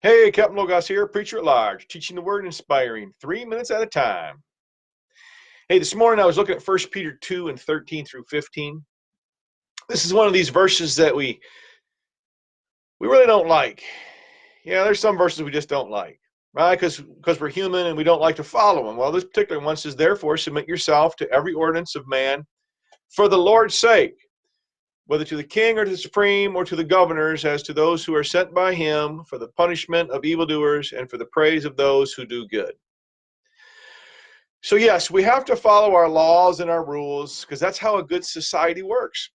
Hey, Captain Logos here, preacher at large, teaching the word, inspiring 3 minutes at a time. Hey, this morning I was looking at 1 Peter 2 and 13 through 15. This is one of these verses that we really don't like. Yeah, there's some verses we just don't like, right? Because we're human and we don't like to follow them. Well, this particular one says, therefore, submit yourself to every ordinance of man for the Lord's sake, whether to the king or to the supreme or to the governors, as to those who are sent by him for the punishment of evildoers and for the praise of those who do good. So yes, we have to follow our laws and our rules because that's how a good society works.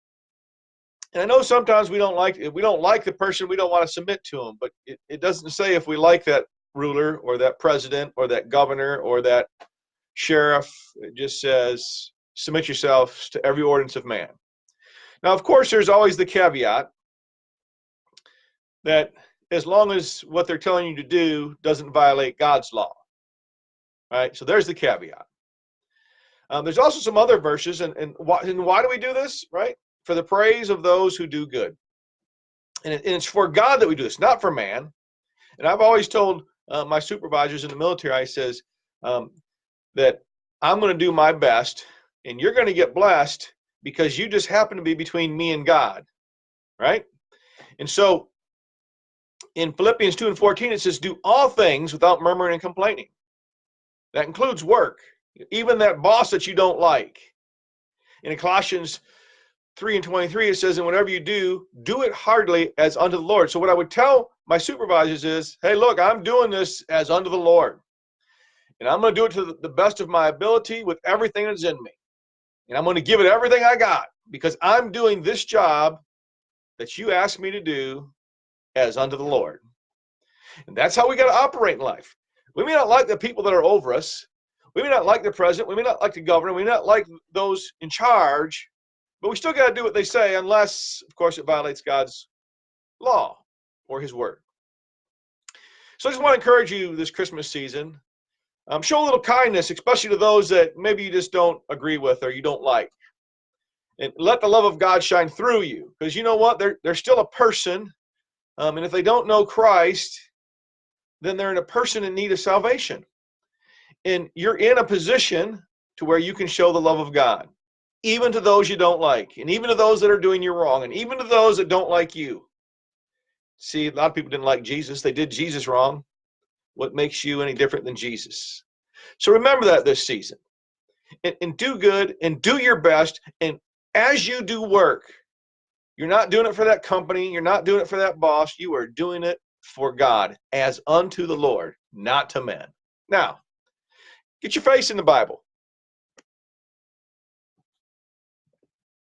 And I know sometimes we don't like the person, we don't want to submit to them, but it doesn't say if we like that ruler or that president or that governor or that sheriff. It just says submit yourselves to every ordinance of man. Now, of course, there's always the caveat that as long as what they're telling you to do doesn't violate God's law. Right? So there's the caveat. There's also some other verses, and why do we do this? Right? For the praise of those who do good. And it's for God that we do this, not for man. And I've always told my supervisors in the military, I says that I'm going to do my best, and you're going to get blessed because you just happen to be between me and God. Right? And so in Philippians 2 and 14, it says, do all things without murmuring and complaining. That includes work, even that boss that you don't like. In Colossians 3 and 23, it says, and whatever you do, do it heartily as unto the Lord. So what I would tell my supervisors is, hey, look, I'm doing this as unto the Lord. And I'm going to do it to the best of my ability with everything that's in me. And I'm going to give it everything I got because I'm doing this job that you asked me to do as unto the Lord. And that's how we got to operate in life. We may not like the people that are over us. We may not like the president. We may not like the governor. We may not like those in charge. But we still got to do what they say unless, of course, it violates God's law or his word. So I just want to encourage you this Christmas season. Show a little kindness, especially to those that maybe you just don't agree with or you don't like. And let the love of God shine through you. Because you know what? They're still a person. And if they don't know Christ, then they're in a person in need of salvation. And you're in a position to where you can show the love of God, even to those you don't like, and even to those that are doing you wrong, and even to those that don't like you. See, a lot of people didn't like Jesus. They did Jesus wrong. What makes you any different than Jesus? So remember that this season. And do good, and do your best. And as you do work, you're not doing it for that company. You're not doing it for that boss. You are doing it for God, as unto the Lord, not to men. Now, get your face in the Bible.